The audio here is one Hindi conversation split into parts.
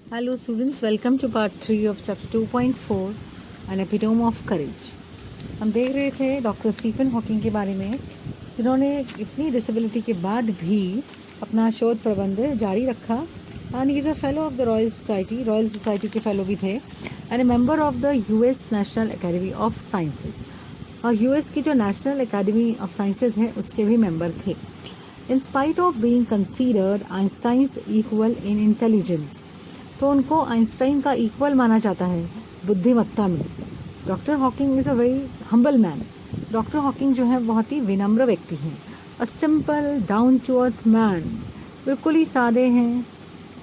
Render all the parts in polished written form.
Hello students, welcome to part 3 of chapter 2.4 An Epitome of Courage। हम देख रहे थे डॉक्टर स्टीफन हॉकिंग के बारे में, जिन्होंने इतनी डिसेबिलिटी के बाद भी अपना शोध प्रबंध जारी रखा। And he is a fellow of the royal society के फेलो भी थे, and A member of the US national academy of sciences. और यूएस की जो नेशनल एकेडमी ऑफ साइंसेज है उसके भी मेंबर थे। In spite of being considered Einstein's equal in intelligence, तो उनको आइंस्टाइन का इक्वल माना जाता है बुद्धिमत्ता में। Doctor Hawking is a very humble man. Doctor Hawking जो है बहुत ही विनम्र व्यक्ति हैं। A simple down to earth man, बिल्कुल ही सादे हैं,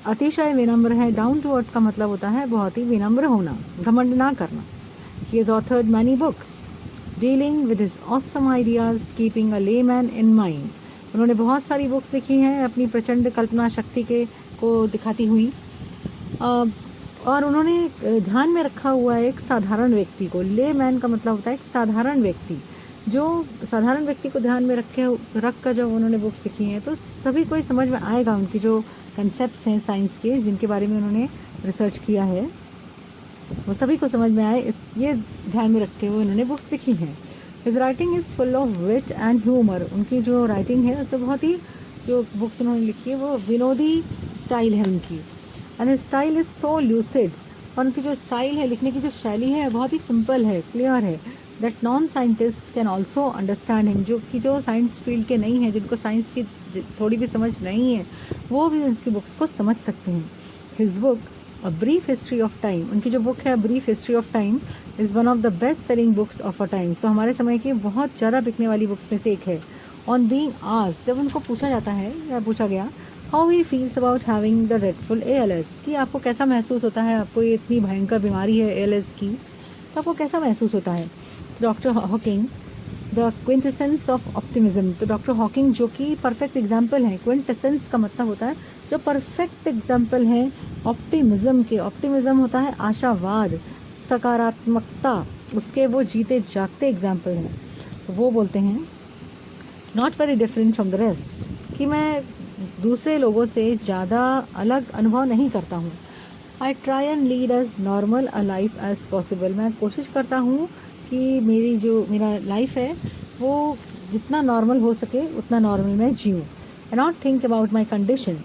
अतिशय विनम्र है। डाउन टू अर्थ का मतलब होता है बहुत ही विनम्र होना, घमंड ना करना। He has authored many books dealing with his awesome ideas keeping a layman in mind. उन्होंने बहुत सारी बुक्स लिखी हैं अपनी प्रचंड कल्पना शक्ति को दिखाती हुई, और उन्होंने ध्यान में रखा हुआ है एक साधारण व्यक्ति को। ले मैन का मतलब होता है एक साधारण व्यक्ति। जो साधारण व्यक्ति को ध्यान में रख कर जब उन्होंने बुक्स लिखी हैं तो सभी को समझ में आएगा उनकी जो कंसेप्ट्स हैं साइंस के, जिनके बारे में उन्होंने रिसर्च किया है, वो सभी को समझ में आए, ये ध्यान में रखते हुए उन्होंने बुक्स लिखी हैं। His writing is full of wit and humour. उनकी जो राइटिंग है उसमें बहुत ही, जो बुक्स उन्होंने लिखी है वो विनोदी स्टाइल है उनकी। And his style is so lucid, और उनकी जो स्टाइल है, लिखने की जो शैली है बहुत ही सिंपल है, क्लियर है, that non scientist can also understand him. जो साइंस फील्ड के नहीं हैं, जिनको साइंस की थोड़ी भी समझ नहीं है, वो भी उसकी बुक्स को समझ सकते हैं। His book a brief history of time, उनकी जो बुक है brief history of time is one of the best selling books of a time. तो हमारे समय की बहुत ज़्यादा बिकने वाली बुक्स में से एक है। ऑन बीइंग आस्क्ड, जब उनको पूछा जाता है या पूछा गया how he feels about having the dreadful ALS, कि आपको कैसा महसूस होता है, आपको ये इतनी भयंकर बीमारी है ALS की, तो आपको कैसा महसूस होता है। Doctor Hawking the quintessence of optimism, तो डॉक्टर हॉकिंग जो कि परफेक्ट एग्जाम्पल हैं। क्विंटेसेंस का मतलब होता है जो परफेक्ट एग्जाम्पल हैं ऑप्टिमिज्म के। ऑप्टिमिज्म होता है आशावाद, सकारात्मकता, उसके वो जीते जागते एग्जाम्पल हैं। तो वो बोलते हैं not very different from the rest, कि मैं दूसरे लोगों से ज़्यादा अलग अनुभव नहीं करता हूँ। I try and lead as normal a life as possible, मैं कोशिश करता हूँ कि मेरा लाइफ है वो जितना नॉर्मल हो सके उतना नॉर्मल मैं जीऊँ। I not think about my condition,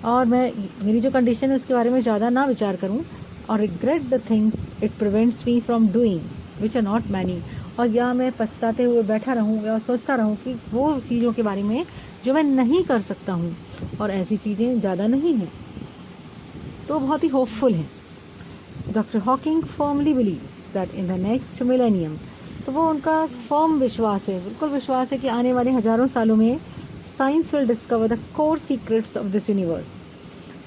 और मेरी जो कंडीशन है उसके बारे में ज़्यादा ना विचार करूँ। और regret the things it prevents me from doing which are not many, और या मैं पछताते हुए बैठा रहूँ या सोचता रहूँ कि वो चीज़ों के बारे में जो मैं नहीं कर सकता हूँ, और ऐसी चीज़ें ज़्यादा नहीं हैं। तो बहुत ही होपफुल हैं। Doctor Hawking firmly believes that in the next millennium, तो वो उनका फर्म विश्वास है, बिल्कुल विश्वास है कि आने वाले हज़ारों सालों में science will discover the core secrets of this universe.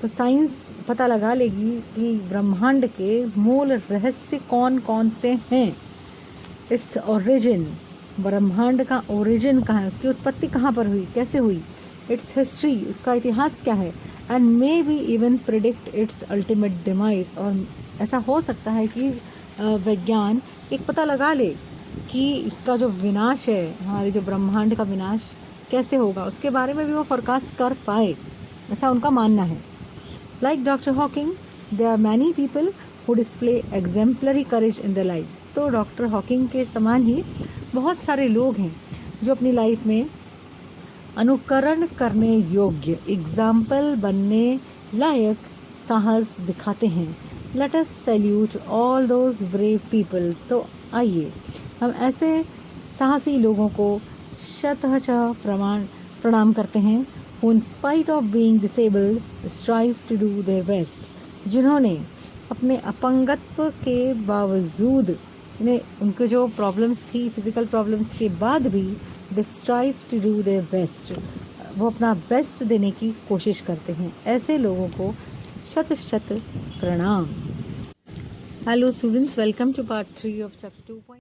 तो साइंस पता लगा लेगी कि ब्रह्मांड के मूल रहस्य कौन कौन से हैं। इट्स ओरिजिन, ब्रह्मांड का ओरिजिन कहाँ है, उसकी उत्पत्ति कहाँ पर हुई, कैसे हुई। इट्स हिस्ट्री, उसका इतिहास क्या है। And may be even predict it's ultimate demise, और ऐसा हो सकता है कि विज्ञान एक पता लगा ले कि इसका जो विनाश है, हमारे जो ब्रह्मांड का विनाश कैसे होगा, उसके बारे में भी वो फोरकास्ट कर पाए, ऐसा उनका मानना है। Like doctor Hawking there are many people who display exemplary courage in their lifes, तो डॉक्टर हॉकिंग के समान ही बहुत सारे लोग हैं जो अपनी लाइफ में अनुकरण करने योग्य, एग्जाम्पल बनने लायक साहस दिखाते हैं। Let us salute all those brave people, तो आइए हम ऐसे साहसी लोगों को शतशः प्रणाम करते हैं, who in spite of being disabled strive to do their best, जिन्होंने अपने अपंगत्व के बावजूद, उनको जो प्रॉब्लम्स थी, फिजिकल प्रॉब्लम्स के बाद भी, they strive to do their best, वो अपना बेस्ट देने की कोशिश करते हैं। ऐसे लोगों को शत शत प्रणाम। Hello students, welcome to part 3 of chapter 2.